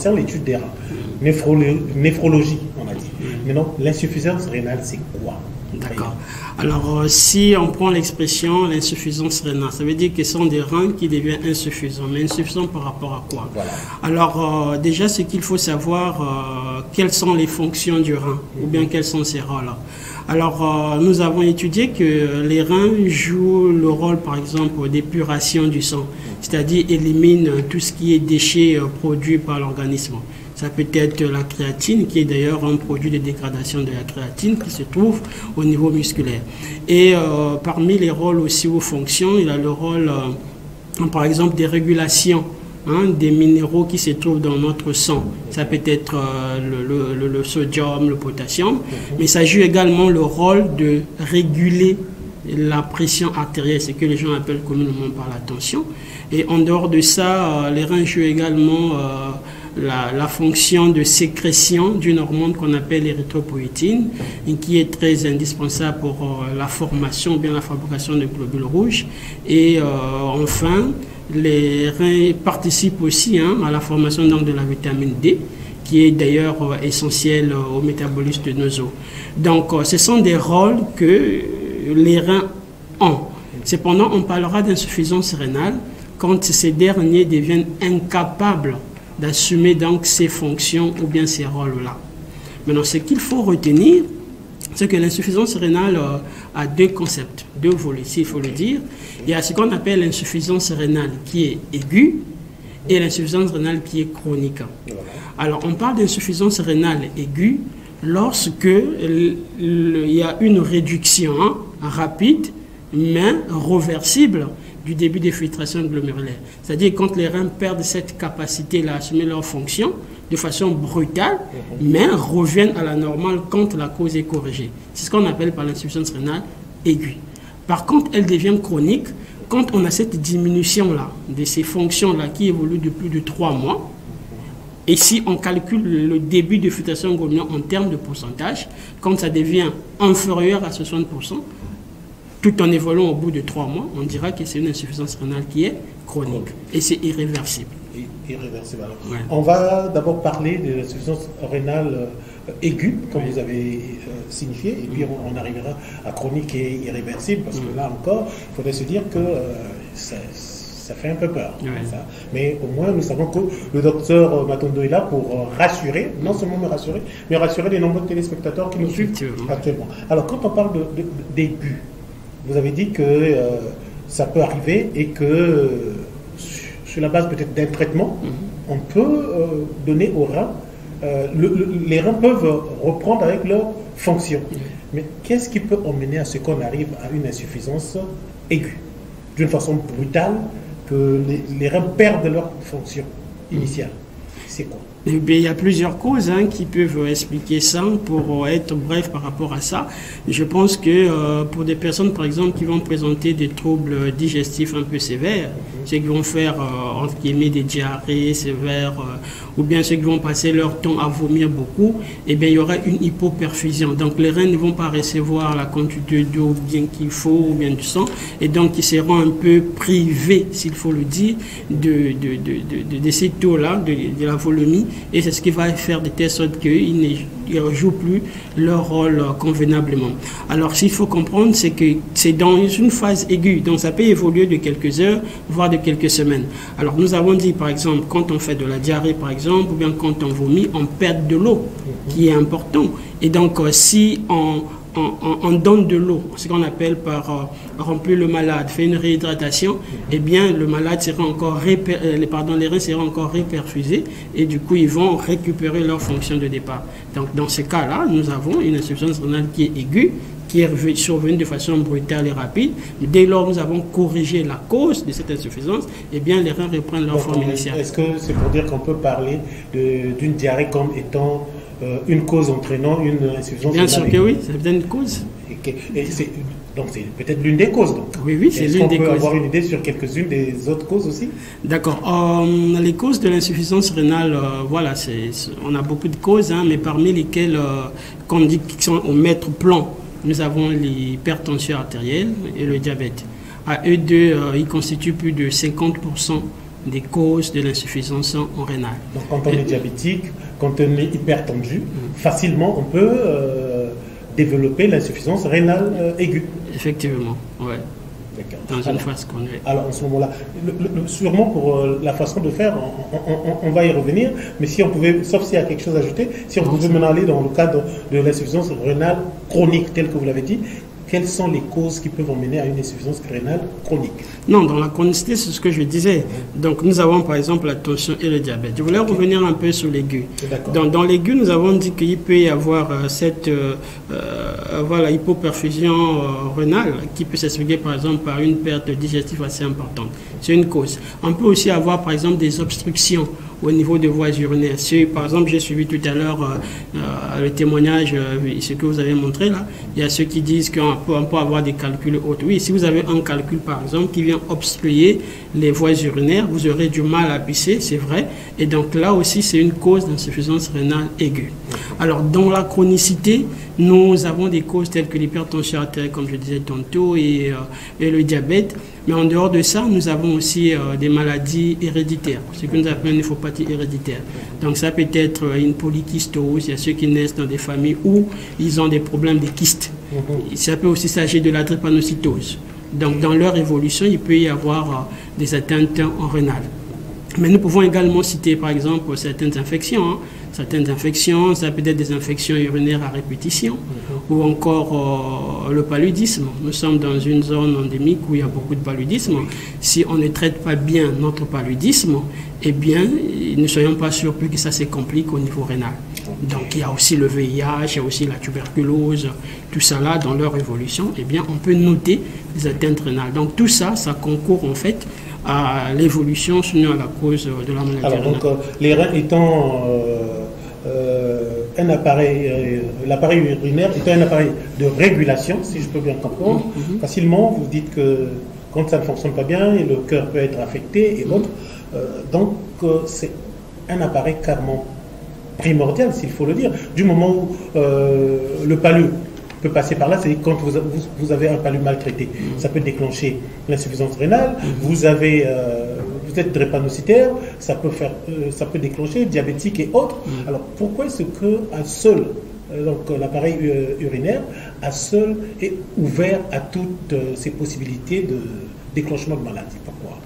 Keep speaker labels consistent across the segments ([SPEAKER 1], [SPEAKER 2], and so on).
[SPEAKER 1] concerne l'étude des reins, néphrologie, on a dit. Maintenant, l'insuffisance rénale, c'est quoi?
[SPEAKER 2] D'accord. Alors, si on prend l'expression l'insuffisance rénale, ça veut dire que ce sont des reins qui deviennent insuffisants. Mais insuffisants par rapport à quoi?
[SPEAKER 1] Voilà.
[SPEAKER 2] Alors, déjà, ce qu'il faut savoir, quelles sont les fonctions du rein, ou bien quels sont ces rôles-là. Alors, nous avons étudié que les reins jouent le rôle, par exemple, d'épuration du sang, c'est-à-dire éliminent tout ce qui est déchets produits par l'organisme. Ça peut être la créatine, qui est d'ailleurs un produit de dégradation de la créatine qui se trouve au niveau musculaire. Et parmi les rôles aussi ou fonctions, il a le rôle, par exemple, des régulations des minéraux qui se trouvent dans notre sang. Ça peut être le sodium, le potassium, mais ça joue également le rôle de réguler la pression artérielle, ce que les gens appellent communément par la tension. Et en dehors de ça, les reins jouent également la fonction de sécrétion d'une hormone qu'on appelle l'érythropoïétine, qui est très indispensable pour la formation ou bien la fabrication de globules rouges. Et enfin, les reins participent aussi à la formation donc, de la vitamine D, qui est d'ailleurs essentielle au métabolisme de nos os. Donc, ce sont des rôles que les reins ont. Cependant, on parlera d'insuffisance rénale quand ces derniers deviennent incapables d'assumer donc ces fonctions ou bien ces rôles-là. Maintenant, ce qu'il faut retenir, c'est que l'insuffisance rénale a deux concepts, deux volets, s'il faut le dire. Il y a ce qu'on appelle l'insuffisance rénale qui est aiguë et l'insuffisance rénale qui est chronique. Alors, on parle d'insuffisance rénale aiguë lorsque il y a une réduction rapide, mais réversible du début des filtrations glomérulaires. C'est-à-dire quand les reins perdent cette capacité-là à assumer leurs fonctions de façon brutale, mais reviennent à la normale quand la cause est corrigée. C'est ce qu'on appelle par l'insuffisance rénale aiguë. Par contre, elle devient chronique quand on a cette diminution-là de ces fonctions-là qui évoluent de plus de 3 mois. Et si on calcule le début de filtration glomérulaire en termes de pourcentage, quand ça devient inférieur à 60%, tout en évoluant au bout de 3 mois, on dira que c'est une insuffisance rénale qui est chronique. Et c'est irréversible.
[SPEAKER 1] Irréversible. Alors, ouais. On va d'abord parler de l'insuffisance rénale aiguë, comme vous avez signifié, et puis on arrivera à chronique et irréversible, parce que là encore, il faudrait se dire que ça fait un peu peur. Ça. Mais au moins, nous savons que le docteur Matondo est là pour rassurer, non seulement me rassurer, mais rassurer les nombreux téléspectateurs qui nous suivent actuellement. Alors, quand on parle d'aigu, vous avez dit que ça peut arriver et que sur la base peut-être d'un traitement, on peut donner aux reins, les reins peuvent reprendre avec leur fonction. Mais qu'est-ce qui peut emmener à ce qu'on arrive à une insuffisance aiguë, d'une façon brutale, que les reins perdent leur fonction initiale? C'est quoi?
[SPEAKER 2] Eh bien, il y a plusieurs causes qui peuvent expliquer ça. Pour être bref par rapport à ça, je pense que pour des personnes, par exemple, qui vont présenter des troubles digestifs un peu sévères, ceux qui vont faire, entre guillemets, des diarrhées sévères, ou bien ceux qui vont passer leur temps à vomir beaucoup, eh bien, il y aura une hypoperfusion. Donc, les reins ne vont pas recevoir la quantité d'eau bien qu'il faut, ou bien du sang, et donc, ils seront un peu privés, s'il faut le dire, de cette eau-là, de la volumie. Et c'est ce qui va faire de telle sorte qu'ils ne jouent plus leur rôle convenablement. Alors, s'il faut comprendre, c'est que c'est dans une phase aiguë, donc ça peut évoluer de quelques heures, voire de quelques semaines. Alors, nous avons dit, par exemple, quand on fait de la diarrhée, par exemple, ou bien quand on vomit, on perd de l'eau, qui est important. Et donc, si on donne de l'eau, ce qu'on appelle par remplir le malade, faire une réhydratation, eh bien le malade sera encore les reins seront encore réperfusés et du coup ils vont récupérer leur fonction de départ. Donc dans ce cas-là, nous avons une insuffisance rénale qui est aiguë, qui est survenue de façon brutale et rapide. Dès lors nous avons corrigé la cause de cette insuffisance, eh bien les reins reprennent leur forme initiale.
[SPEAKER 1] Est-ce que c'est pour dire qu'on peut parler d'une diarrhée comme étant une cause entraînant une insuffisance rénale?
[SPEAKER 2] Bien sûr que oui, c'est peut-être une cause.
[SPEAKER 1] Donc c'est peut-être l'une des causes. Donc.
[SPEAKER 2] Oui, c'est l'une des causes.
[SPEAKER 1] On peut avoir une idée sur quelques-unes des autres causes aussi?
[SPEAKER 2] D'accord. Les causes de l'insuffisance rénale, voilà, on a beaucoup de causes, mais parmi lesquelles, qu'on dit qui sont au maître plan, nous avons l'hypertension artérielle et le diabète. À eux deux, ils constituent plus de 50% des causes de l'insuffisance rénale.
[SPEAKER 1] Donc quand on est diabétique, quand on est hypertendu, facilement on peut développer l'insuffisance rénale aiguë.
[SPEAKER 2] Effectivement, oui. Dans une phase chronique.
[SPEAKER 1] Alors en ce moment-là, sûrement pour la façon de faire, on va y revenir, mais si on pouvait, sauf s'il y a quelque chose à ajouter, si on pouvait maintenant aller dans le cadre de l'insuffisance rénale chronique, tel que vous l'avez dit, quelles sont les causes qui peuvent emmener à une insuffisance rénale chronique? Non,
[SPEAKER 2] dans la chronicité, c'est ce que je disais. Donc, nous avons par exemple la tension et le diabète. Je voulais revenir un peu sur l'aigu. Dans l'aigu, nous avons dit qu'il peut y avoir cette hypoperfusion rénale qui peut s'expliquer par exemple par une perte digestive assez importante. C'est une cause. On peut aussi avoir par exemple des obstructions au niveau des voies urinaires. Si, par exemple, j'ai suivi tout à l'heure le témoignage, ce que vous avez montré là, il y a ceux qui disent qu'on peut avoir des calculs autres. Oui, si vous avez un calcul, par exemple, qui vient obstruer les voies urinaires, vous aurez du mal à pisser, c'est vrai. Et donc là aussi, c'est une cause d'insuffisance rénale aiguë. Alors, dans la chronicité, nous avons des causes telles que l'hypertension artérielle, comme je disais tantôt, et le diabète. Mais en dehors de ça, nous avons aussi des maladies héréditaires, ce que nous appelons une néphropathie héréditaire. Donc ça peut être une polykystose, il y a ceux qui naissent dans des familles où ils ont des problèmes de kystes. Ça peut aussi s'agir de la drépanocytose. Donc dans leur évolution, il peut y avoir des atteintes en rénale. Mais nous pouvons également citer par exemple certaines infections. Certaines infections, ça peut être des infections urinaires à répétition ou encore le paludisme. Nous sommes dans une zone endémique où il y a beaucoup de paludisme. Si on ne traite pas bien notre paludisme, eh bien, ne soyons pas surpris que ça se complique au niveau rénal. Donc, il y a aussi le VIH, il y a aussi la tuberculose, tout ça là, dans leur évolution, eh bien, on peut noter des atteintes rénales. Donc, tout ça, ça concourt en fait à l'évolution, sinon à la cause de la maladie rénale.
[SPEAKER 1] Donc, les reins étant un appareil, l'appareil urinaire étant un appareil de régulation, si je peux bien comprendre, facilement, vous dites que quand ça ne fonctionne pas bien, le cœur peut être affecté et autres. Donc, c'est un appareil carrément primordial, s'il faut le dire. Du moment où le palud peut passer par là, c'est quand vous avez un palud maltraité. Ça peut déclencher l'insuffisance rénale. Vous êtes drépanocytaire, ça peut déclencher diabétique et autres. Alors pourquoi est-ce que l'appareil urinaire est ouvert à toutes ces possibilités de déclenchement de maladie? Pourquoi?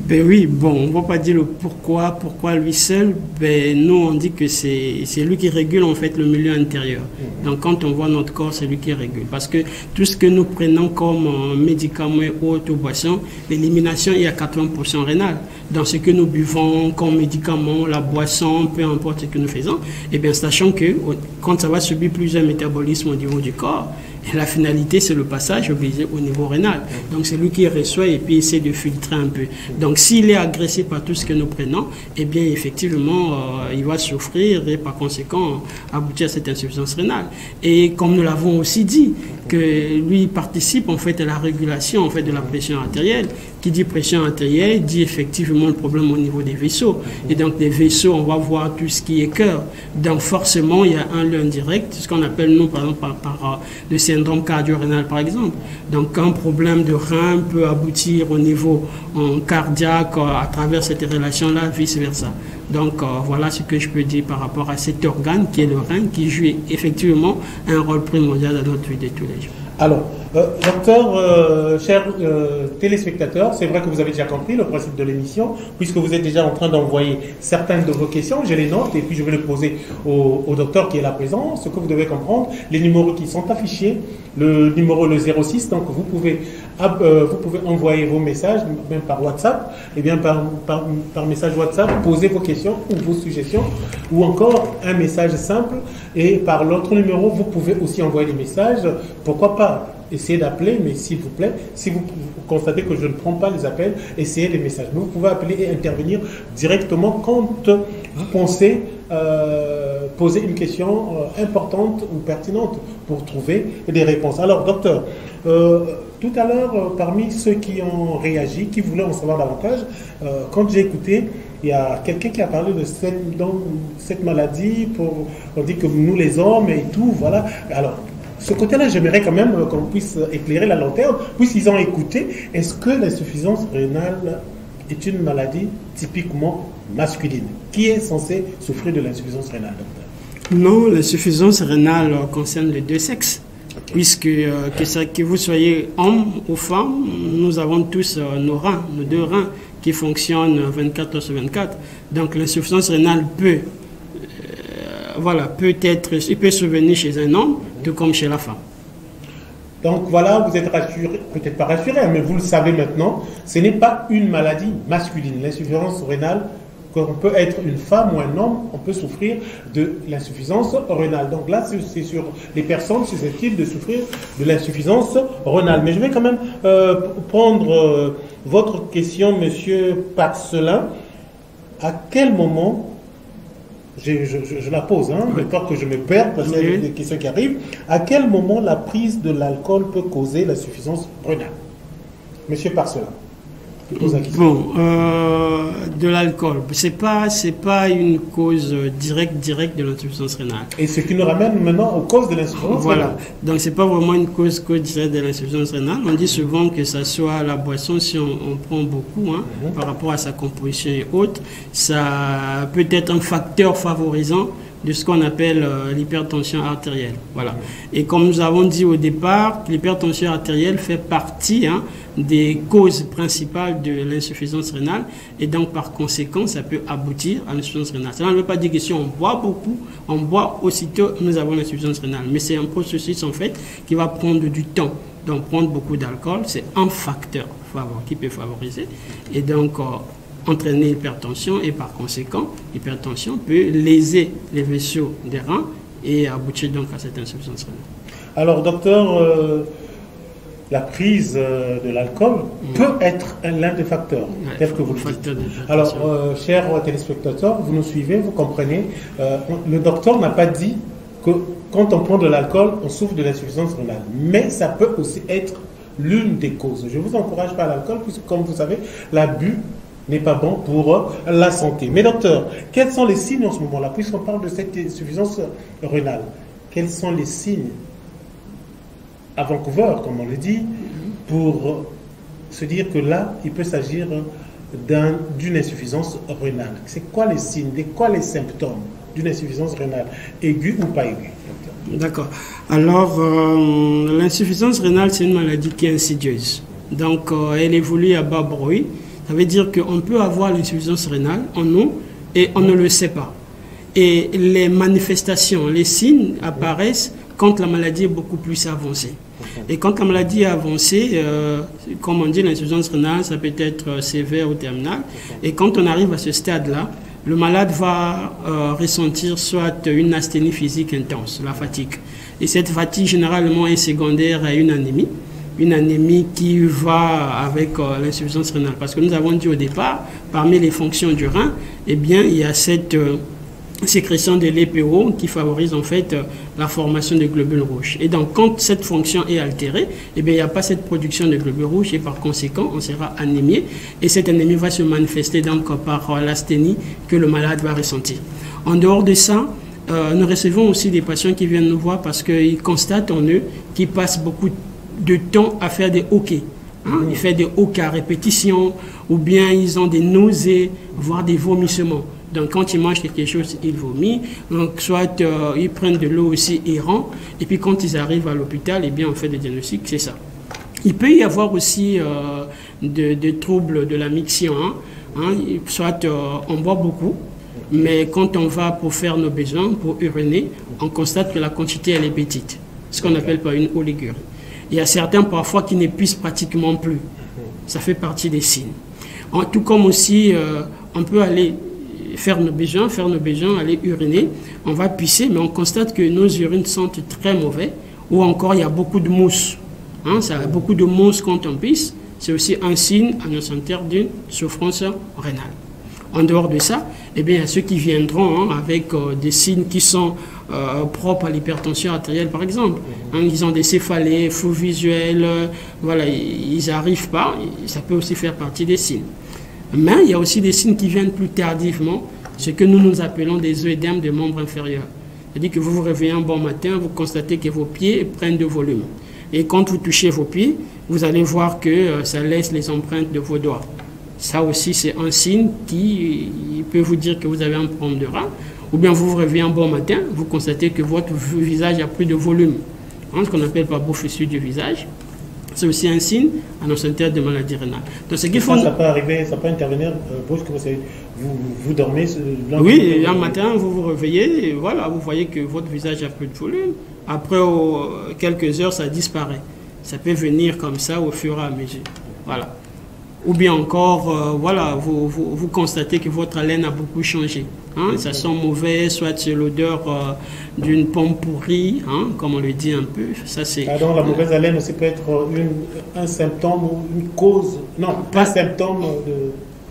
[SPEAKER 2] Ben oui, bon, on ne va pas dire le pourquoi lui seul. Ben, nous, on dit que c'est lui qui régule en fait le milieu intérieur. Donc, quand on voit notre corps, c'est lui qui régule. Parce que tout ce que nous prenons comme médicaments et autres boissons, l'élimination est à 80% rénale. Dans ce que nous buvons comme médicaments, la boisson, peu importe ce que nous faisons, eh bien, sachant que quand ça va subir plusieurs métabolismes au niveau du corps, et la finalité, c'est le passage obligé au niveau rénal. Donc, c'est lui qui reçoit et puis essaie de filtrer un peu. Donc, s'il est agressé par tout ce que nous prenons, eh bien, effectivement, il va souffrir et par conséquent aboutir à cette insuffisance rénale. Et comme nous l'avons aussi dit, que lui participe en fait à la régulation en fait de la pression artérielle. Qui dit pression artérielle dit effectivement le problème au niveau des vaisseaux. Et donc, les vaisseaux, on va voir tout ce qui est cœur. Donc, forcément, il y a un lien direct, ce qu'on appelle, nous, par exemple, par le syndrome cardio-rénal, par exemple. Donc, un problème de rein peut aboutir au niveau cardiaque à travers cette relation-là, vice-versa. Donc, voilà ce que je peux dire par rapport à cet organe qui est le rein, qui joue effectivement un rôle primordial dans notre vie de tous les jours.
[SPEAKER 1] Alors, docteur, chers téléspectateurs, c'est vrai que vous avez déjà compris le principe de l'émission, puisque vous êtes déjà en train d'envoyer certaines de vos questions. Je les note et puis je vais les poser au docteur qui est là présent. Ce que vous devez comprendre, les numéros qui sont affichés, le numéro le 06, donc vous pouvez envoyer vos messages, même par WhatsApp, et bien par message WhatsApp, poser vos questions ou vos suggestions, ou encore un message simple. Et par l'autre numéro, vous pouvez aussi envoyer des messages. Pourquoi pas essayer d'appeler, mais s'il vous plaît, si vous constatez que je ne prends pas les appels, essayez les messages. Mais vous pouvez appeler et intervenir directement quand vous pensez poser une question importante ou pertinente pour trouver des réponses. Alors, docteur, tout à l'heure, parmi ceux qui ont réagi, qui voulaient en savoir davantage, quand j'ai écouté, il y a quelqu'un qui a parlé de cette maladie, on dit que nous les hommes et tout, voilà. Alors, ce côté-là, j'aimerais quand même qu'on puisse éclairer la lanterne, puisqu'ils ont écouté. Est-ce que l'insuffisance rénale est une maladie typiquement masculine. Qui est censé souffrir de l'insuffisance rénale, docteur?
[SPEAKER 2] Non, l'insuffisance rénale concerne les deux sexes. Okay. Puisque que vous soyez homme ou femme, nous avons tous nos reins, nos deux reins qui fonctionnent 24 heures sur 24. Donc l'insuffisance rénale peut il peut survenir chez un homme, tout comme chez la femme.
[SPEAKER 1] Donc voilà, vous êtes rassuré, peut-être pas rassuré, mais vous le savez maintenant, ce n'est pas une maladie masculine. L'insuffisance rénale, qu'on peut être une femme ou un homme, on peut souffrir de l'insuffisance rénale. Donc là, c'est sur les personnes susceptibles de souffrir de l'insuffisance rénale. Mais je vais quand même prendre votre question, monsieur Parcelin. À quel moment, je la pose, de peur que je me perde, parce qu'il y a des questions qui arrivent, à quel moment la prise de l'alcool peut causer l'insuffisance rénale? Monsieur Parcelin.
[SPEAKER 2] Bon, de l'alcool, c'est pas une cause directe de l'insuffisance rénale.
[SPEAKER 1] Et ce qui nous ramène maintenant aux causes de l'insuffisance rénale.
[SPEAKER 2] Voilà, donc c'est pas vraiment une cause directe de l'insuffisance rénale. On dit souvent que ça soit la boisson, si on prend beaucoup, par rapport à sa composition et autres, ça peut être un facteur favorisant de ce qu'on appelle l'hypertension artérielle. Voilà. Et comme nous avons dit au départ, l'hypertension artérielle fait partie des causes principales de l'insuffisance rénale, et donc par conséquent, ça peut aboutir à l'insuffisance rénale. Cela ne veut pas dire que si on boit beaucoup, on boit aussitôt, nous avons l'insuffisance rénale. Mais c'est un processus en fait qui va prendre du temps. Donc prendre beaucoup d'alcool, c'est un facteur qui peut favoriser. Et donc entraîner l'hypertension, et par conséquent, l'hypertension peut léser les vaisseaux des reins et aboutir donc à cette insuffisance rénale.
[SPEAKER 1] Alors, docteur, la prise de l'alcool peut être l'un des facteurs, tel que vous le dites. Alors, chers téléspectateurs, vous nous suivez, vous comprenez, le docteur n'a pas dit que quand on prend de l'alcool, on souffre de l'insuffisance rénale, mais ça peut aussi être l'une des causes. Je ne vous encourage pas à l'alcool, puisque comme vous savez, l'abus n'est pas bon pour la santé. Mais docteur, quels sont les signes en ce moment-là, puisqu'on parle de cette insuffisance rénale? Quels sont les signes à Vancouver, comme on le dit, pour se dire que là, il peut s'agir d'une insuffisance rénale? C'est quoi les signes, quoi les symptômes d'une insuffisance rénale, aiguë ou pas aiguë?
[SPEAKER 2] D'accord. Alors, l'insuffisance rénale, c'est une maladie qui est insidieuse. Donc, elle évolue à bas bruit. Ça veut dire qu'on peut avoir l'insuffisance rénale en nous et on ne le sait pas. Et les manifestations, les signes apparaissent quand la maladie est beaucoup plus avancée. Et quand la maladie est avancée, comme on dit, l'insuffisance rénale, ça peut être sévère ou terminale. Et quand on arrive à ce stade-là, le malade va ressentir soit une asthénie physique intense, la fatigue. Et cette fatigue, généralement, est secondaire à une anémie. Une anémie qui va avec l'insuffisance rénale. Parce que nous avons dit au départ, parmi les fonctions du rein, eh bien, il y a cette sécrétion de l'EPO qui favorise en fait la formation de globules rouges. Et donc, quand cette fonction est altérée, eh bien, il n'y a pas cette production de globules rouges et par conséquent, on sera anémié. Et cette anémie va se manifester donc par l'asthénie que le malade va ressentir. En dehors de ça, nous recevons aussi des patients qui viennent nous voir parce qu'ils constatent en eux qu'ils passent beaucoup de temps à faire des hoquets. Ils font des hoquets à répétition, ou bien ils ont des nausées, voire des vomissements. Donc quand ils mangent quelque chose, ils vomissent. Donc soit ils prennent de l'eau aussi errant, et puis quand ils arrivent à l'hôpital, eh bien on fait des diagnostics, c'est ça. Il peut y avoir aussi des troubles de la miction, soit on boit beaucoup, mais quand on va pour faire nos besoins, pour uriner, on constate que la quantité elle est petite, ce qu'on appelle pas une oligurie. Il y a certains parfois qui n'épuisent pratiquement plus. Ça fait partie des signes. Tout comme aussi, on peut aller faire nos besoins, aller uriner. On va pisser, mais on constate que nos urines sentent très mauvais. Ou encore, il y a beaucoup de mousse. Ça a beaucoup de mousse quand on pisse. C'est aussi un signe annonciateur d'une souffrance rénale. En dehors de ça, eh bien, il y a ceux qui viendront avec des signes qui sont propres à l'hypertension artérielle, par exemple. Ils ont des céphalées, flou visuel, voilà, ils n'arrivent pas, ça peut aussi faire partie des signes. Mais il y a aussi des signes qui viennent plus tardivement, ce que nous appelons des œdèmes des membres inférieurs. C'est-à-dire que vous vous réveillez un bon matin, vous constatez que vos pieds prennent de volume. Et quand vous touchez vos pieds, vous allez voir que ça laisse les empreintes de vos doigts. Ça aussi, c'est un signe qui peut vous dire que vous avez un problème de rein. Ou bien vous vous réveillez un bon matin, vous constatez que votre visage a plus de volume. Ce qu'on appelle par bouffissure du visage. C'est aussi un signe annonciateur de maladie rénale. Donc, ce qu'il faut...
[SPEAKER 1] Ça peut arriver, ça peut intervenir brusque, vous dormez...
[SPEAKER 2] Oui, un matin, vous vous réveillez, et voilà, vous voyez que votre visage a plus de volume. Après, quelques heures, ça disparaît. Ça peut venir comme ça au fur et à mesure. Voilà. Ou bien encore, voilà, vous constatez que votre haleine a beaucoup changé. Ça sent mauvais, soit c'est l'odeur d'une pomme pourrie, comme on le dit un peu. Ça, c'est,
[SPEAKER 1] donc la mauvaise haleine aussi peut être un symptôme ou une cause, non, pas un symptôme de...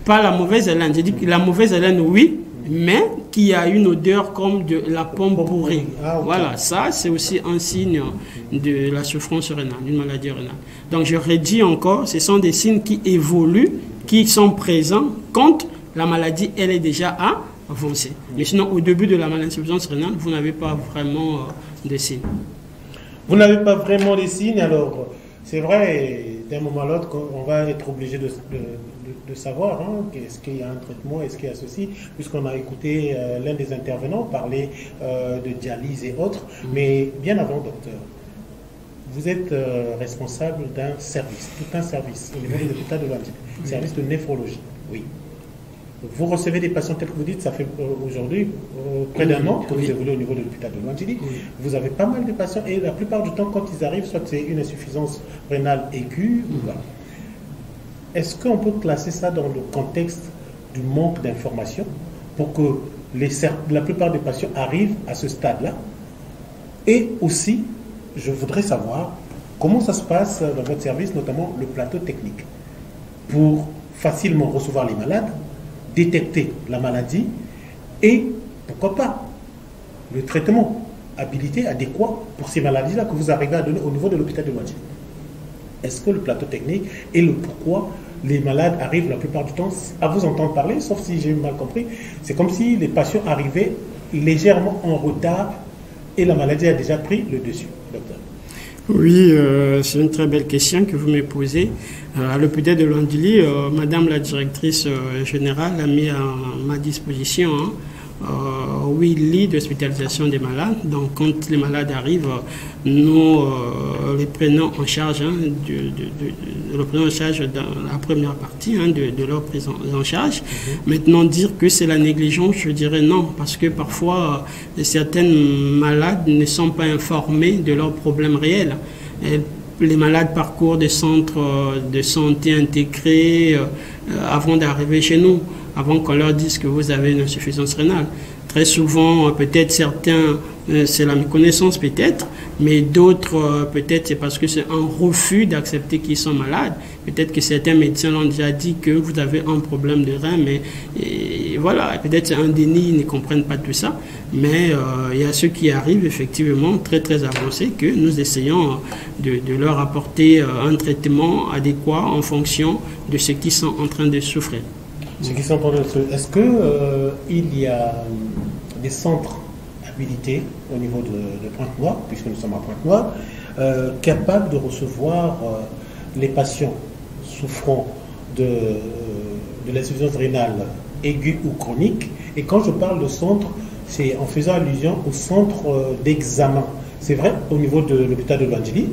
[SPEAKER 2] Pas la mauvaise haleine, j'ai dit que la mauvaise haleine, oui, mais qui a une odeur comme de la pomme pourrie. Okay. Voilà, ça c'est aussi un signe de la souffrance rénale, d'une maladie rénale. Donc je redis encore, ce sont des signes qui évoluent, qui sont présents quand la maladie elle est déjà avancée. Mais sinon au début de la insuffisance rénale, vous n'avez pas vraiment de signes.
[SPEAKER 1] Vous n'avez pas vraiment de signes, alors c'est vrai, d'un moment à l'autre, on va être obligé de savoir est-ce qu'il y a un traitement, est-ce qu'il y a ceci, puisqu'on a écouté l'un des intervenants parler de dialyse et autres. Mais bien avant, docteur, vous êtes responsable d'un service, tout un service au niveau de l'hôpital de Luandili, service de néphrologie. Oui. Vous recevez des patients, tels que vous dites, ça fait aujourd'hui près d'un an que vous évoluez au niveau de l'hôpital de Luandili. Vous avez pas mal de patients et la plupart du temps, quand ils arrivent, soit c'est une insuffisance rénale aiguë ou pas. Est-ce qu'on peut classer ça dans le contexte du manque d'information pour que la plupart des patients arrivent à ce stade-là? Et aussi, je voudrais savoir comment ça se passe dans votre service, notamment le plateau technique, pour facilement recevoir les malades, détecter la maladie et, pourquoi pas, le traitement habilité, adéquat pour ces maladies-là que vous arrivez à donner au niveau de l'hôpital de Luandili. Est-ce que le plateau technique et le pourquoi les malades arrivent la plupart du temps à vous entendre parler, sauf si j'ai mal compris, c'est comme si les patients arrivaient légèrement en retard et la maladie a déjà pris le dessus, docteur.
[SPEAKER 2] Oui, c'est une très belle question que vous me posez. À l'hôpital de Luandili, Madame la directrice générale a mis à ma disposition 8 lits d'hospitalisation des malades. Donc, quand les malades arrivent, nous les prenons en charge, dans la première partie de leur prise en charge. Maintenant, dire que c'est la négligence, je dirais non, parce que parfois, certaines malades ne sont pas informées de leurs problèmes réels. Les malades parcourent des centres de santé intégrés avant d'arriver chez nous, avant qu'on leur dise que vous avez une insuffisance rénale. Très souvent, peut-être certains, c'est la méconnaissance peut-être, mais d'autres, peut-être c'est parce que c'est un refus d'accepter qu'ils sont malades. Peut-être que certains médecins l'ont déjà dit que vous avez un problème de rein, mais voilà, peut-être c'est un déni, ils ne comprennent pas tout ça. Mais il y a ceux qui arrivent effectivement très très avancés que nous essayons de leur apporter un traitement adéquat en fonction de ce qu'ils sont en train de souffrir.
[SPEAKER 1] Est-ce qu'il y a des centres habilités au niveau de Pointe-Noire, puisque nous sommes à Pointe-Noire, capables de recevoir les patients souffrant de l'insuffisance rénale aiguë ou chronique? Et quand je parle de centre, c'est en faisant allusion au centre d'examen. C'est vrai, au niveau de l'hôpital de Luandili,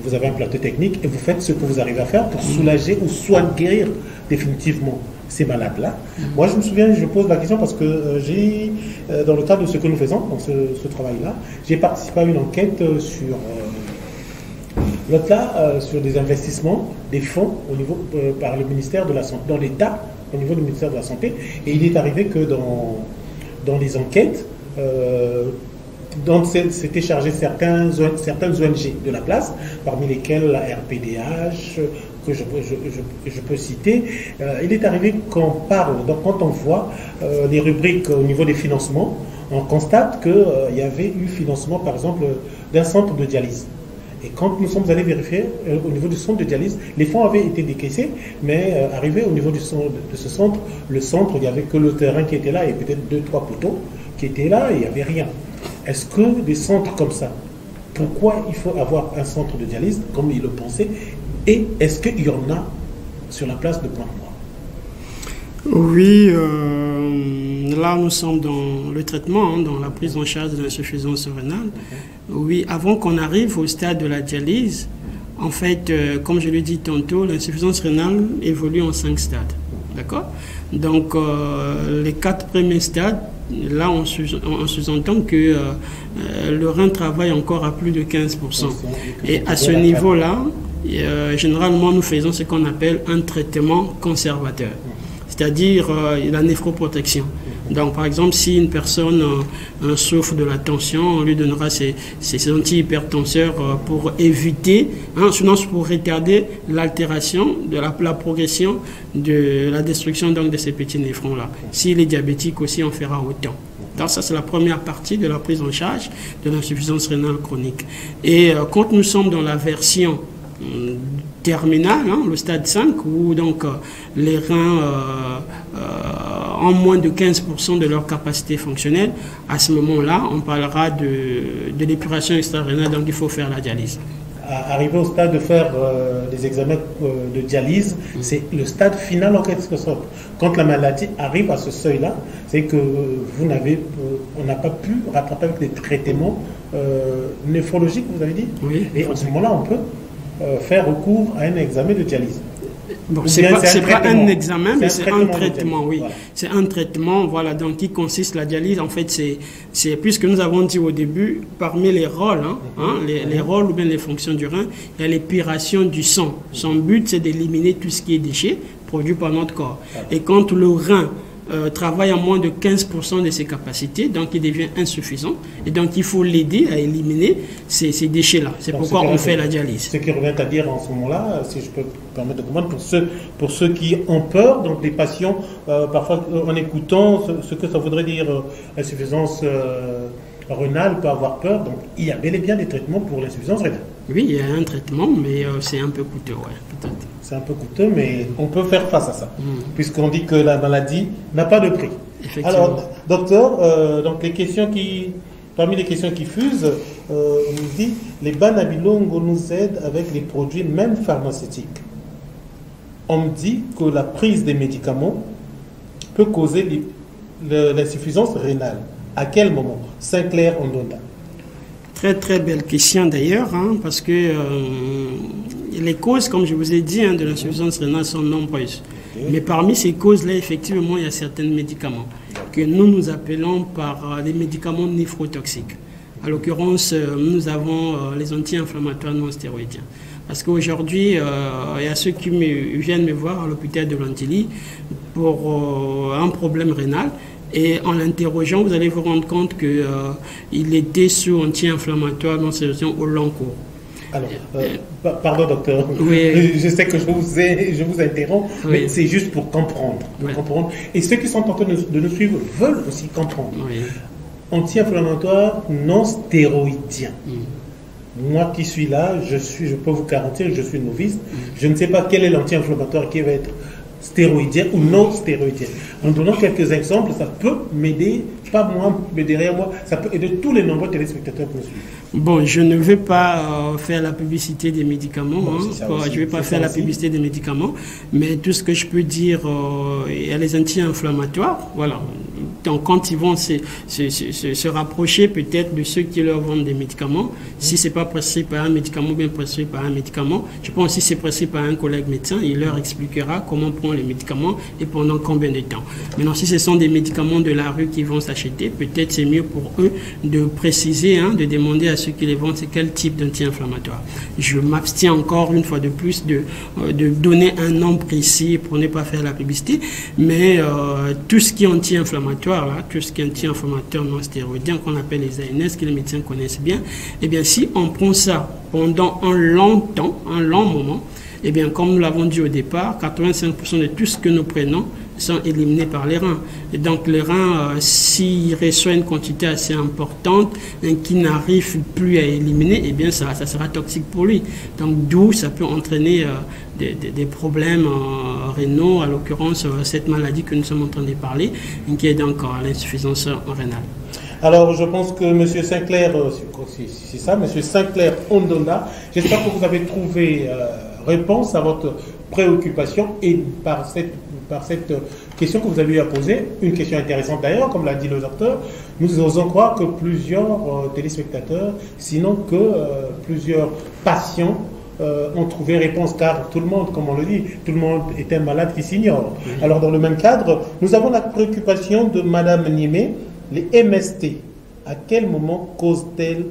[SPEAKER 1] vous avez un plateau technique et vous faites ce que vous arrivez à faire pour soulager ou soit guérir définitivement ces malades-là. Moi, je me souviens, je pose la question parce que j'ai, dans le cadre de ce que nous faisons, dans ce travail-là, j'ai participé à une enquête sur sur des investissements, des fonds au niveau, par le ministère de la Santé, dans l'État, au niveau du ministère de la Santé. Et il est arrivé que dans les enquêtes, dont s'étaient chargés certaines ONG de la place, parmi lesquelles la RPDH, que je peux citer. Il est arrivé qu'on parle, donc quand on voit les rubriques au niveau des financements, on constate qu'il y avait eu financement, par exemple, d'un centre de dialyse. Et quand nous sommes allés vérifier au niveau du centre de dialyse, les fonds avaient été décaissés, mais arrivé au niveau de ce centre, le centre, il n'y avait que le terrain qui était là et peut-être 2-3 poteaux qui étaient là et il n'y avait rien. Est-ce que des centres comme ça, pourquoi il faut avoir un centre de dialyse, comme il le pensait, et est-ce qu'il y en a sur la place de Pointe-Noire?
[SPEAKER 2] Oui, là nous sommes dans le traitement, dans la prise en charge de l'insuffisance rénale. Oui, avant qu'on arrive au stade de la dialyse, en fait, comme je l'ai dit tantôt, l'insuffisance rénale évolue en 5 stades. D'accord? Donc, les 4 premiers stades, là, on sous-entend que le rein travaille encore à plus de 15%. Et à ce niveau-là, généralement, nous faisons ce qu'on appelle un traitement conservateur, c'est-à-dire la néphroprotection. Donc, par exemple, si une personne souffre de la tension, on lui donnera ses antihypertenseurs pour éviter, sinon pour retarder l'altération de la progression de la destruction donc, de ces petits néphrons-là. S'il est diabétique aussi, on fera autant. Donc, ça, c'est la première partie de la prise en charge de l'insuffisance rénale chronique. Et quand nous sommes dans la version terminale, le stade 5, où donc les reins ont moins de 15% de leur capacité fonctionnelle, à ce moment-là, on parlera de l'épuration extra-rénale, donc il faut faire la dialyse.
[SPEAKER 1] Arriver au stade de faire des examens de dialyse, c'est le stade final en quelque sorte. Quand la maladie arrive à ce seuil-là, c'est que on n'a pas pu rattraper avec des traitements néphrologiques, vous avez dit.
[SPEAKER 2] Oui.
[SPEAKER 1] Et en ce moment-là, on peut faire recours à un examen de dialyse.
[SPEAKER 2] Bon, c'est pas un examen, mais c'est un traitement, oui. Voilà. C'est un traitement, voilà, donc qui consiste, la dialyse, en fait, c'est puisque nous avons dit au début, parmi les rôles, les rôles ou bien les fonctions du rein, il y a l'épuration du sang. Son but, c'est d'éliminer tout ce qui est déchets produits par notre corps. Et quand le rein travaille à moins de 15% de ses capacités, donc il devient insuffisant. Et donc il faut l'aider à éliminer ces déchets-là. C'est pourquoi on fait la dialyse.
[SPEAKER 1] Ce qui revient à dire en ce moment-là, si je peux me permettre de comprendre, pour ceux qui ont peur, donc les patients, parfois en écoutant ce que ça voudrait dire insuffisance rénale, peut avoir peur. Donc il y a bel et bien des traitements pour l'insuffisance rénale.
[SPEAKER 2] Oui, il y a un traitement, mais c'est un peu coûteux, ouais, peut-être.
[SPEAKER 1] C'est un peu coûteux, mais on peut faire face à ça, puisqu'on dit que la maladie n'a pas de prix. Alors, docteur, donc parmi les questions qui fusent, on nous dit les Banabilongo nous aident avec les produits même pharmaceutiques. On me dit que la prise des médicaments peut causer l'insuffisance rénale. À quel moment? Sinclair Ondonda.
[SPEAKER 2] Très très belle question d'ailleurs, parce que les causes, comme je vous ai dit, de l'insuffisance rénale sont nombreuses. Mais parmi ces causes-là, effectivement, il y a certains médicaments que nous appelons par des médicaments néphrotoxiques. À l'occurrence, nous avons les anti-inflammatoires non stéroïdiens. Parce qu'aujourd'hui, il y a ceux qui viennent me voir à l'hôpital de Lantilly pour un problème rénal. Et en l'interrogeant, vous allez vous rendre compte qu'il était sous anti-inflammatoire non stéroïdien au long cours.
[SPEAKER 1] Alors, pardon docteur,
[SPEAKER 2] oui.
[SPEAKER 1] Je sais que je vous interromps, mais c'est juste pour comprendre, comprendre. Et ceux qui sont en train de nous suivre veulent aussi comprendre. Oui. Anti-inflammatoire non stéroïdien. Moi qui suis là, je peux vous garantir que je suis novice. Je ne sais pas quel est l'anti-inflammatoire qui va être stéroïdien ou non stéroïdien. En donnant quelques exemples, ça peut m'aider, pas moi, mais derrière moi, ça peut aider tous les nombreux téléspectateurs qui nous suivent. Bon,
[SPEAKER 2] je ne vais pas faire la publicité des médicaments, je ne vais pas faire la publicité des médicaments, mais tout ce que je peux dire, il y a les anti-inflammatoires, voilà. Donc quand ils vont se rapprocher peut-être de ceux qui leur vendent des médicaments, si ce n'est pas prescrit par un médicament, bien prescrit par un médicament, je pense que si c'est prescrit par un collègue médecin, il leur expliquera comment prendre les médicaments et pendant combien de temps. Maintenant, si ce sont des médicaments de la rue qui vont s'acheter, peut-être c'est mieux pour eux de préciser, de demander à ceux qui les vendent c'est quel type d'anti-inflammatoire. Je m'abstiens encore une fois de plus de donner un nom précis pour ne pas faire la publicité, mais tout ce qui est anti-inflammatoire, tout ce qui est anti-inflammateur non stéroïdien qu'on appelle les ANS, que les médecins connaissent bien, eh bien si on prend ça pendant un long temps, un long moment, eh bien comme nous l'avons dit au départ, 85% de tout ce que nous prenons sont éliminés par les reins. Et donc les reins, s'ils reçoivent une quantité assez importante qui n'arrive plus à éliminer, eh bien ça sera toxique pour lui. Donc d'où ça peut entraîner des problèmes rénaux, à l'occurrence cette maladie que nous sommes en train de parler, qui est donc l'insuffisance rénale.
[SPEAKER 1] Alors, je pense que M. Sinclair, c'est ça, M. Sinclair Ondonda, j'espère que vous avez trouvé réponse à votre préoccupation et par cette question que vous avez eu à poser, une question intéressante d'ailleurs, comme l'a dit le docteur. Nous osons croire que plusieurs téléspectateurs, sinon que plusieurs patients, ont trouvé réponse, car tout le monde, comme on le dit, tout le monde est un malade qui s'ignore. Alors dans le même cadre, nous avons la préoccupation de Madame Niémé, les MST. À quel moment causent-elles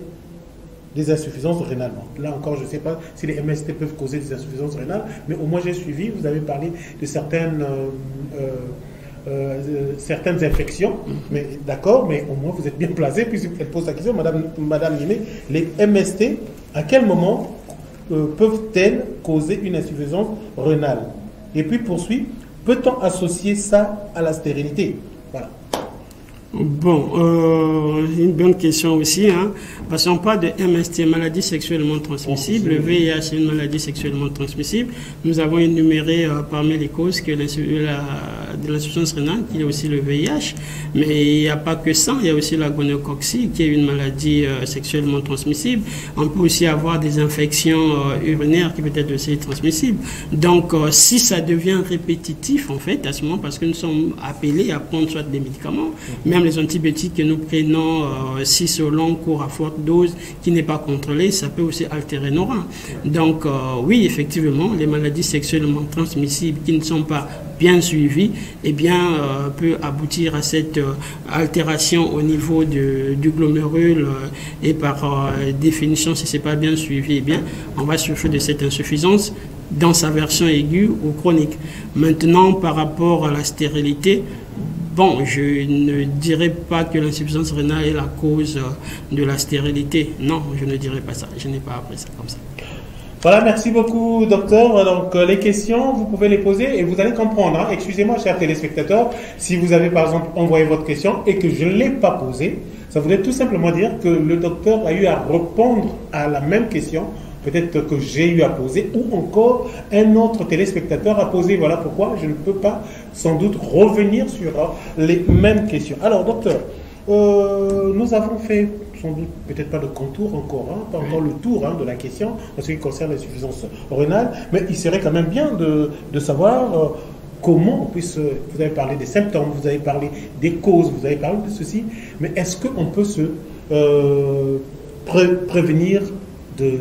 [SPEAKER 1] des insuffisances rénales? Là encore, je ne sais pas si les MST peuvent causer des insuffisances rénales, mais au moins j'ai suivi, vous avez parlé de certaines infections, mais d'accord, mais au moins vous êtes bien placé, puisqu'elle pose la question, Madame Niémé, les MST, à quel moment peuvent-elles causer une insuffisance rénale? Et puis poursuit, peut-on associer ça à la stérilité? Voilà.
[SPEAKER 2] Bon, une bonne question aussi, hein, parce qu'on parle de MST, maladie sexuellement transmissible. Le VIH est une maladie sexuellement transmissible. Nous avons énuméré parmi les causes que de l'insuffisance rénale, qu'il y a aussi le VIH, mais il n'y a pas que ça, il y a aussi la gonococcie, qui est une maladie sexuellement transmissible. On peut aussi avoir des infections urinaires qui peuvent être aussi transmissibles. Donc, si ça devient répétitif, en fait, à ce moment, parce que nous sommes appelés à prendre soit des médicaments, même les antibiotiques que nous prenons, si sur long cours à forte dose, qui n'est pas contrôlé, ça peut aussi altérer nos reins. Donc, oui, effectivement, les maladies sexuellement transmissibles qui ne sont pas bien suivies, eh bien, peut aboutir à cette altération au niveau du glomérule et par définition, si ce n'est pas bien suivi, eh bien, on va souffrir de cette insuffisance dans sa version aiguë ou chronique. Maintenant, par rapport à la stérilité, bon, je ne dirais pas que l'insuffisance rénale est la cause de la stérilité. Non, je ne dirais pas ça. Je n'ai pas appris ça comme ça.
[SPEAKER 1] Voilà, merci beaucoup, docteur. Donc, les questions, vous pouvez les poser et vous allez comprendre. Hein. Excusez-moi, chers téléspectateurs, si vous avez, par exemple, envoyé votre question et que je ne l'ai pas posée, ça voudrait tout simplement dire que le docteur a eu à répondre à la même question, peut-être que j'ai eu à poser, ou encore un autre téléspectateur a posé. Voilà pourquoi je ne peux pas sans doute revenir sur les mêmes questions. Alors, docteur, nous avons fait sans doute peut-être pas de contour encore, hein, pas encore le tour de la question en ce qui concerne l'insuffisance rénale, mais il serait quand même bien de savoir comment on puisse, vous avez parlé des symptômes, vous avez parlé des causes, vous avez parlé de ceci, mais est-ce qu'on peut se prévenir de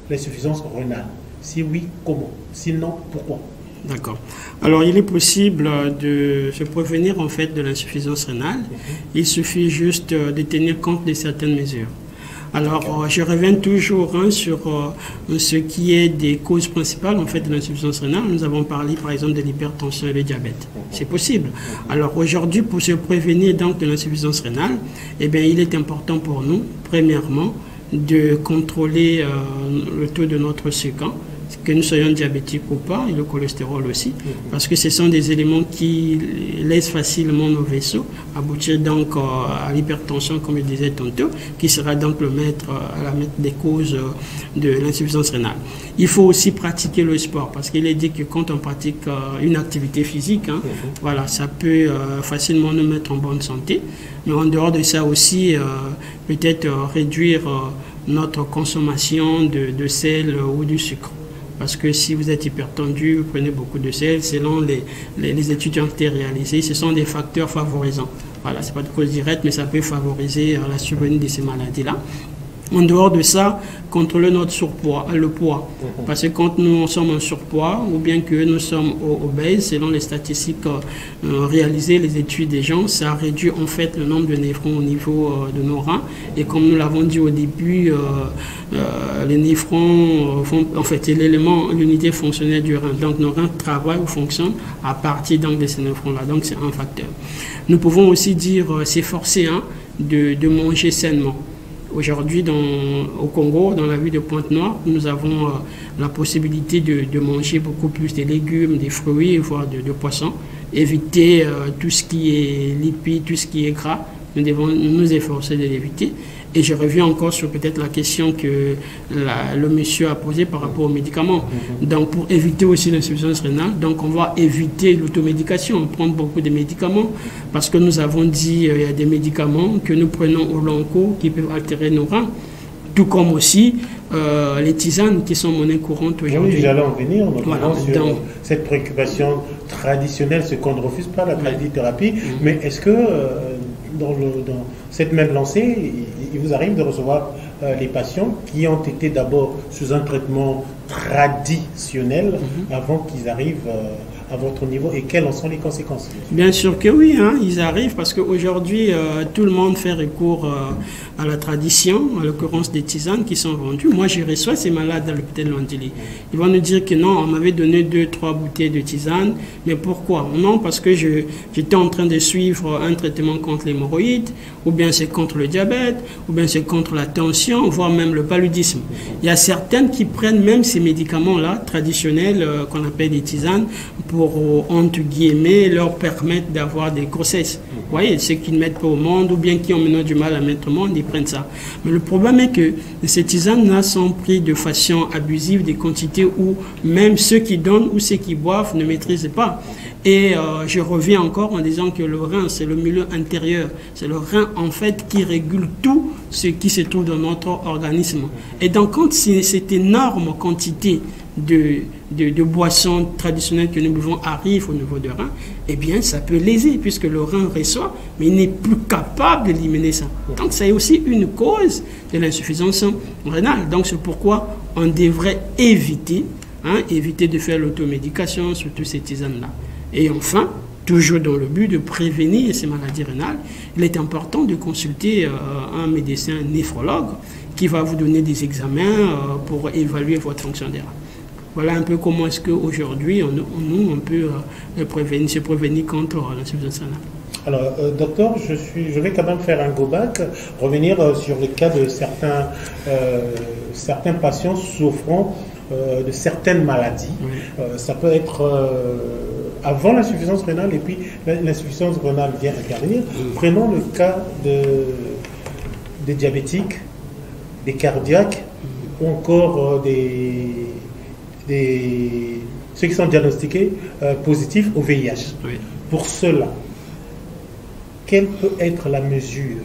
[SPEAKER 1] l'insuffisance rénale? Si oui, comment? Sinon, pourquoi?
[SPEAKER 2] D'accord. Alors, il est possible de se prévenir en fait de l'insuffisance rénale. Il suffit juste de tenir compte de certaines mesures. Alors, je reviens toujours sur ce qui est des causes principales en fait de l'insuffisance rénale. Nous avons parlé par exemple de l'hypertension et le diabète. C'est possible. Alors aujourd'hui, pour se prévenir donc de l'insuffisance rénale, eh bien, il est important pour nous, premièrement, de contrôler le taux de notre sucre, que nous soyons diabétiques ou pas, et le cholestérol aussi, parce que ce sont des éléments qui laissent facilement nos vaisseaux aboutir donc à l'hypertension, comme je disais tantôt, qui sera donc la maître des causes de l'insuffisance rénale. Il faut aussi pratiquer le sport, parce qu'il est dit que quand on pratique une activité physique, voilà, ça peut facilement nous mettre en bonne santé, mais en dehors de ça aussi, peut-être réduire notre consommation de sel ou du sucre. Parce que si vous êtes hypertendu, vous prenez beaucoup de sel, selon les études qui ont été réalisées, ce sont des facteurs favorisants. Voilà, ce n'est pas de cause directe, mais ça peut favoriser la survenue de ces maladies-là. En dehors de ça, contrôler notre surpoids, le poids. Parce que quand nous sommes en surpoids, ou bien que nous sommes obèses, selon les statistiques réalisées, les études des gens, ça réduit en fait le nombre de néphrons au niveau de nos reins. Et comme nous l'avons dit au début, les néphrons font en fait l'élément, l'unité fonctionnelle du rein. Donc nos reins travaillent ou fonctionnent à partir donc, de ces néphrons-là. Donc c'est un facteur. Nous pouvons aussi dire, s'efforcer de manger sainement. Aujourd'hui, au Congo, dans la ville de Pointe-Noire, nous avons la possibilité de manger beaucoup plus de légumes, des fruits, voire de poissons. Éviter tout ce qui est lipides, tout ce qui est gras. Nous devons nous efforcer de l'éviter. Et je reviens encore sur peut-être la question que le monsieur a posée par rapport aux médicaments. Donc, pour éviter aussi l'insuffisance rénale, donc on va éviter l'automédication, prendre beaucoup de médicaments, parce que nous avons dit qu'il y a des médicaments que nous prenons au long cours qui peuvent altérer nos reins. tout comme aussi les tisanes qui sont monnaie courante aujourd'hui.
[SPEAKER 1] Oui, j'allais en venir, notamment
[SPEAKER 2] voilà,
[SPEAKER 1] sur cette préoccupation traditionnelle, ce qu'on ne refuse pas, la tradithérapie, mais est-ce que dans cette même lancée, il vous arrive de recevoir les patients qui ont été d'abord sous un traitement traditionnel avant qu'ils arrivent à votre niveau, et quelles en sont les conséquences?
[SPEAKER 2] Bien sûr que oui, hein, ils arrivent parce qu'aujourd'hui, tout le monde fait recours à la tradition, à l'occurrence des tisanes qui sont vendues. Moi, je reçois ces malades à l'hôpital Landili. Ils vont nous dire que non, on m'avait donné 2-3 bouteilles de tisane, mais pourquoi? Non, parce que j'étais en train de suivre un traitement contre l'hémorroïde, ou bien c'est contre le diabète, ou bien c'est contre la tension, voire même le paludisme. Il y a certaines qui prennent même ces médicaments-là, traditionnels, qu'on appelle des tisanes, pour, entre guillemets, leur permettre d'avoir des grossesses. Vous voyez, ceux qui ne mettent pas au monde, ou bien qui ont maintenant du mal à mettre au monde, ils prennent ça. Mais le problème est que ces tisanes-là sont prises de façon abusive, des quantités où même ceux qui donnent ou ceux qui boivent ne maîtrisent pas. Et je reviens encore en disant que le rein, c'est le milieu intérieur. C'est le rein, en fait, qui régule tout ce qui se trouve dans notre organisme. Et donc, quand cette énorme quantité de boissons traditionnelles que nous buvons arrive au niveau du rein, eh bien, ça peut léser, puisque le rein reçoit, mais il n'est plus capable d'éliminer ça. Donc, c'est aussi une cause de l'insuffisance rénale. Donc, c'est pourquoi on devrait éviter de faire l'automédication sur toutes ces tisanes-là. Et enfin, toujours dans le but de prévenir ces maladies rénales, il est important de consulter un médecin néphrologue qui va vous donner des examens pour évaluer votre fonction des reins. Voilà un peu comment est-ce qu'aujourd'hui, on peut se prévenir contre l'insuffisance rénale.
[SPEAKER 1] Alors, docteur, je vais quand même faire un go-back, revenir sur le cas de certains patients souffrant de certaines maladies. Oui. Ça peut être avant l'insuffisance rénale, et puis l'insuffisance rénale vient intervenir. Prenons le cas des diabétiques, des cardiaques, ou encore ceux qui sont diagnostiqués positifs au VIH. Oui. Pour cela, quelle peut être la mesure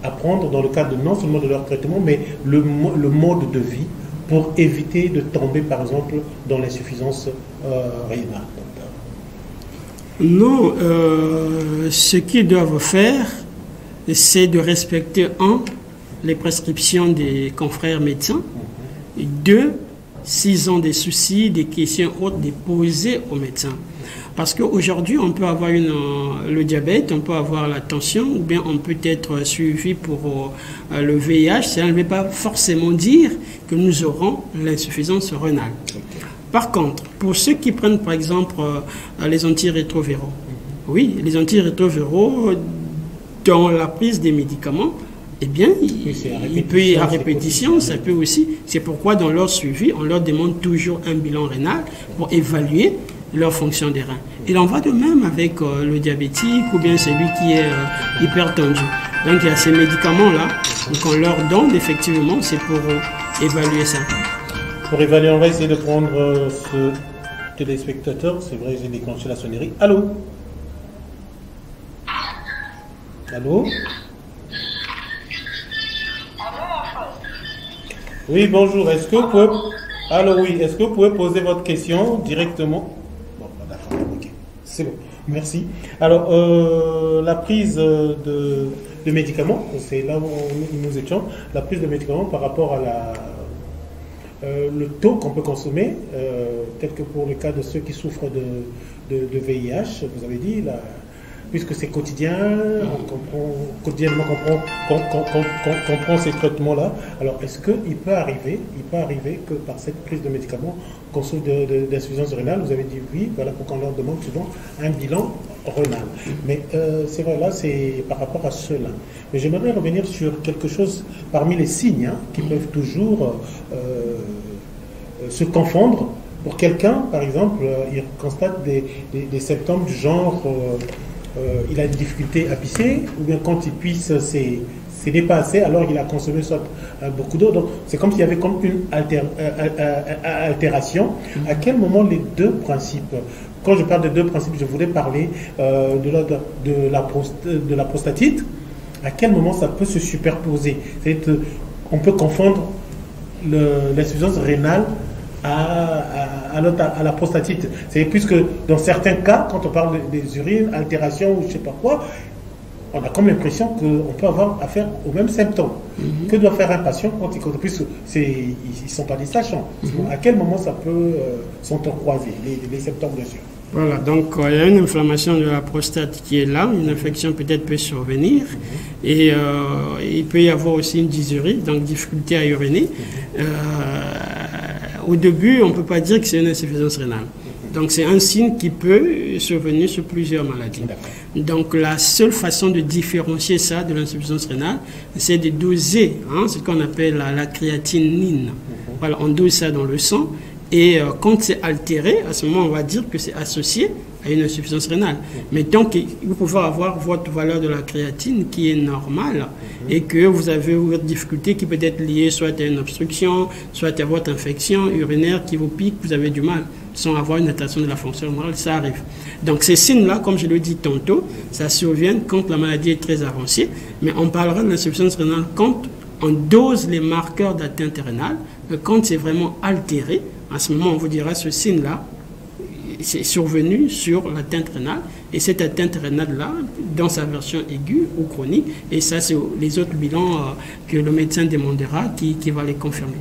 [SPEAKER 1] à prendre dans le cadre non seulement de leur traitement, mais le mode de vie pour éviter de tomber, par exemple, dans l'insuffisance rénale?
[SPEAKER 2] Non, ce qu'ils doivent faire, c'est de respecter, les prescriptions des confrères médecins, et 2, s'ils ont des soucis, des questions autres, de poser aux médecins. Parce qu'aujourd'hui, on peut avoir le diabète, on peut avoir la tension, ou bien on peut être suivi pour le VIH. Ça ne veut pas forcément dire que nous aurons l'insuffisance rénale. Par contre, pour ceux qui prennent par exemple les antirétroviraux, oui, les antirétroviraux, dans la prise des médicaments, eh bien, il peut y avoir répétition, ça peut aussi. C'est pourquoi dans leur suivi, on leur demande toujours un bilan rénal pour évaluer leur fonction des reins. Il en va de même avec le diabétique ou bien celui qui est hypertendu. Donc il y a ces médicaments-là qu'on leur donne effectivement, c'est pour évaluer ça.
[SPEAKER 1] Pour évaluer, on va essayer de prendre ce téléspectateur. C'est vrai, j'ai déclenché la sonnerie. Allô? Allô? Oui, bonjour. Est-ce que vous pouvez... Allô, oui. Est-ce que vous pouvez poser votre question directement? Bon, d'accord. Ok. C'est bon. Merci. Alors, la prise de médicaments, c'est là où nous étions. La prise de médicaments par rapport à le taux qu'on peut consommer, tel que pour le cas de ceux qui souffrent de VIH, vous avez dit, puisque c'est quotidien, quotidiennement qu'on prend ces traitements-là. Alors, est-ce qu'il peut arriver que par cette prise de médicaments, qu'on souffre d'insuffisance rénale, vous avez dit oui, voilà pourquoi on leur demande souvent un bilan rénal. Mais c'est vrai, là, c'est par rapport à cela. Mais j'aimerais revenir sur quelque chose parmi les signes qui peuvent toujours se confondre. Pour quelqu'un, par exemple, il constate des symptômes du genre... il a une difficulté à pisser, ou bien quand il pisse, c'est dépassé, alors il a consommé soit beaucoup d'eau. Donc c'est comme s'il y avait comme une altération. À quel moment les deux principes, quand je parle de deux principes, je voulais parler de la prostatite, à quel moment ça peut se superposer? C'est on peut confondre l'insuffisance rénale à la prostatite. C'est puisque dans certains cas, quand on parle des urines, altération ou je ne sais pas quoi, on a comme l'impression qu'on peut avoir affaire aux mêmes symptômes. Que doit faire un patient quand il puisque ils ne sont pas des sachants. À quel moment ça peut s'entrecroiser, les symptômes bien sûr?
[SPEAKER 2] Voilà, donc il y a une inflammation de la prostate qui est là, une infection peut-être peut survenir, et il peut y avoir aussi une dysurie, donc difficulté à uriner. Au début, on ne peut pas dire que c'est une insuffisance rénale. Donc c'est un signe qui peut survenir sur plusieurs maladies. Donc la seule façon de différencier ça de l'insuffisance rénale, c'est de doser ce qu'on appelle la créatinine. Voilà, on dose ça dans le sang. Et quand c'est altéré, à ce moment, on va dire que c'est associé à une insuffisance rénale. Mais tant que vous pouvez avoir votre valeur de la créatine qui est normale et que vous avez une difficulté qui peut être liée soit à une obstruction, soit à votre infection urinaire qui vous pique, vous avez du mal sans avoir une atteinte de la fonction rénale, ça arrive. Donc ces signes-là, comme je le dis tantôt, ça survient quand la maladie est très avancée, mais on parlera de l'insuffisance rénale quand on dose les marqueurs d'atteinte rénale, quand c'est vraiment altéré. À ce moment, on vous dira ce signe-là, c'est survenu sur l'atteinte rénale. Et cette atteinte rénale-là, dans sa version aiguë ou chronique, et ça, c'est les autres bilans que le médecin demandera qui va les confirmer.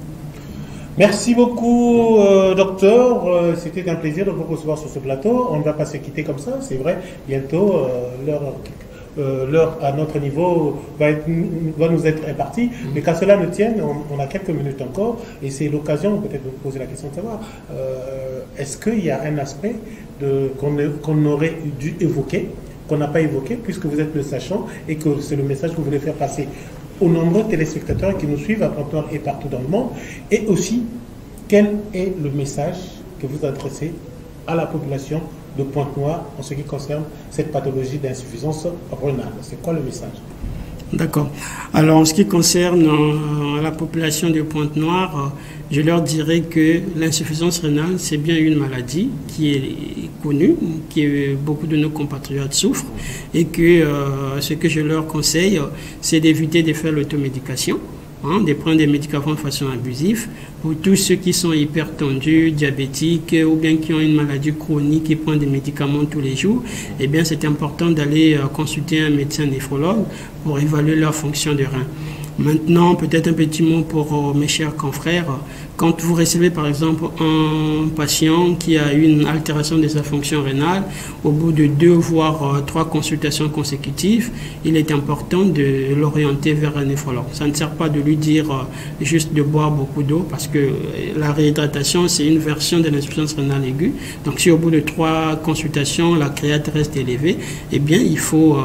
[SPEAKER 1] Merci beaucoup, docteur. C'était un plaisir de vous recevoir sur ce plateau. On ne va pas se quitter comme ça, c'est vrai. Bientôt, l'heure à notre niveau va nous être impartie, mais qu'à cela ne tienne, on a quelques minutes encore, et c'est l'occasion peut-être de vous poser la question de savoir, est-ce qu'il y a un aspect qu'on aurait dû évoquer, qu'on n'a pas évoqué, puisque vous êtes le sachant, et que c'est le message que vous voulez faire passer aux nombreux téléspectateurs qui nous suivent à Pointe-Noire et partout dans le monde, et aussi, quel est le message que vous adressez à la population de Pointe-Noire en ce qui concerne cette pathologie d'insuffisance rénale? C'est quoi le message?
[SPEAKER 2] D'accord. Alors en ce qui concerne la population de Pointe-Noire, je leur dirais que l'insuffisance rénale, c'est bien une maladie qui est connue, que beaucoup de nos compatriotes souffrent, et que ce que je leur conseille, c'est d'éviter de faire l'automédication, de prendre des médicaments de façon abusive. Pour tous ceux qui sont hypertendus, diabétiques ou bien qui ont une maladie chronique qui prennent des médicaments tous les jours, eh bien c'est important d'aller consulter un médecin néphrologue pour évaluer leur fonction de rein. Maintenant, peut-être un petit mot pour mes chers confrères. Quand vous recevez par exemple un patient qui a une altération de sa fonction rénale, au bout de 2 voire 3 consultations consécutives, il est important de l'orienter vers un néphrologue. Ça ne sert pas de lui dire juste de boire beaucoup d'eau, parce que la réhydratation, c'est une version de l'insuffisance rénale aiguë. Donc si au bout de 3 consultations, la créate reste élevée, eh bien il faut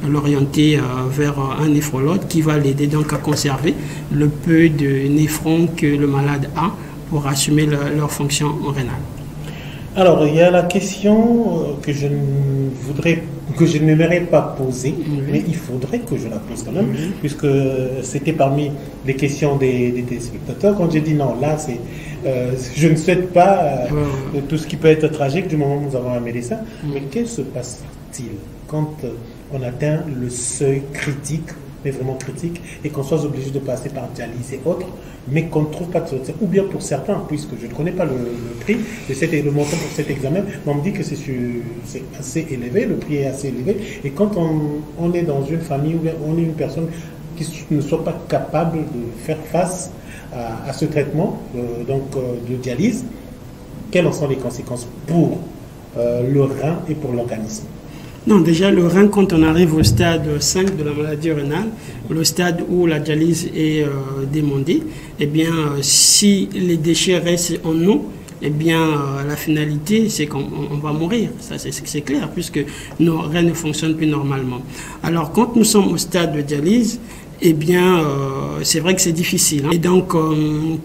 [SPEAKER 2] l'orienter vers un néphrologue qui va l'aider donc à conserver le peu de néphrons que le malade a pour assumer leur fonction rénale.
[SPEAKER 1] Alors, il y a la question que je n'aimerais pas poser, mais il faudrait que je la pose quand même, puisque c'était parmi les questions des téléspectateurs. Quand j'ai dit non, là, je ne souhaite pas tout ce qui peut être tragique du moment où nous avons un médecin, mais qu'est-ce qui se passe-t-il quand on atteint le seuil critique, mais vraiment critique, et qu'on soit obligé de passer par dialyse et autres, mais qu'on ne trouve pas de solution, ou bien pour certains, puisque je ne connais pas le prix, et le montant pour cet examen, mais on me dit que c'est assez élevé, le prix est assez élevé, et quand on est dans une famille, ou bien on est une personne qui ne soit pas capable de faire face à ce traitement de dialyse, quelles en sont les conséquences pour le rein et pour l'organisme?
[SPEAKER 2] Non, déjà le rein, quand on arrive au stade 5 de la maladie rénale, le stade où la dialyse est demandée, eh bien, si les déchets restent en eau, eh bien, la finalité, c'est qu'on va mourir. Ça, c'est clair, puisque nos reins ne fonctionnent plus normalement. Alors, quand nous sommes au stade de dialyse, eh bien, c'est vrai que c'est difficile. Et donc,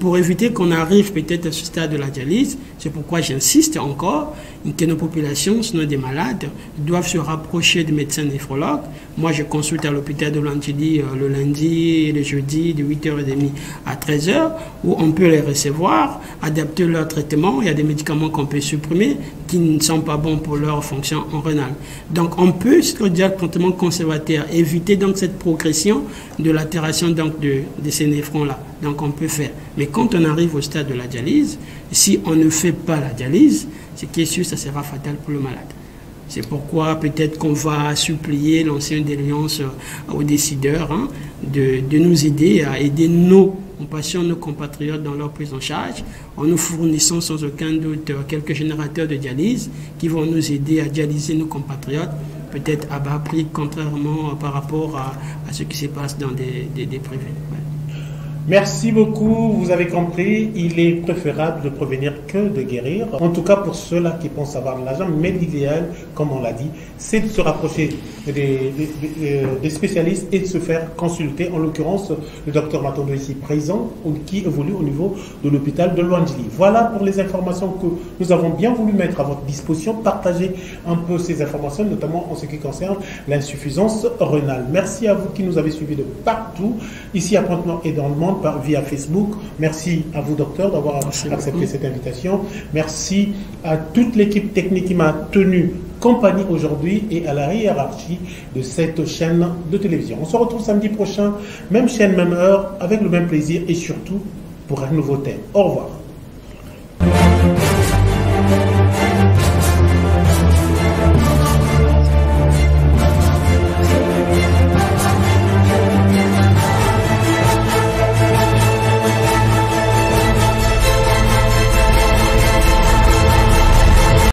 [SPEAKER 2] pour éviter qu'on arrive peut-être à ce stade de la dialyse, c'est pourquoi j'insiste encore que nos populations, sinon des malades, doivent se rapprocher du médecin néphrologue. Moi, je consulte à l'hôpital de Lantili le lundi et le jeudi de 8h30 à 13h, où on peut les recevoir, adapter leur traitement. Il y a des médicaments qu'on peut supprimer qui ne sont pas bons pour leur fonction rénale. Donc, on peut, c'est-à-dire traitement conservateur, éviter donc cette progression de de l'altération donc de ces néphrons-là. Donc on peut faire. Mais quand on arrive au stade de la dialyse, si on ne fait pas la dialyse, ce qui est sûr, ça sera fatal pour le malade. C'est pourquoi peut-être qu'on va supplier l'ancienne d'Alliance aux décideurs de nous aider à aider nos patients, nos compatriotes dans leur prise en charge, en nous fournissant sans aucun doute quelques générateurs de dialyse qui vont nous aider à dialyser nos compatriotes, peut-être à bas prix, contrairement par rapport à ce qui se passe dans des privés. Ouais.
[SPEAKER 1] Merci beaucoup, vous avez compris, il est préférable de prévenir que de guérir. En tout cas pour ceux-là qui pensent avoir de l'argent, mais l'idéal, comme on l'a dit, c'est de se rapprocher des spécialistes et de se faire consulter. En l'occurrence, le docteur Matondo ici présent, qui évolue au niveau de l'hôpital de Lwandjili. Voilà pour les informations que nous avons bien voulu mettre à votre disposition. Partagez un peu ces informations, notamment en ce qui concerne l'insuffisance rénale. Merci à vous qui nous avez suivis de partout, ici à Pointe-Noire et dans le monde, via Facebook. Merci à vous, docteur, d'avoir accepté cette invitation. Merci à toute l'équipe technique qui m'a tenu compagnie aujourd'hui et à la hiérarchie de cette chaîne de télévision. On se retrouve samedi prochain, même chaîne, même heure, avec le même plaisir et surtout pour un nouveau thème. Au revoir.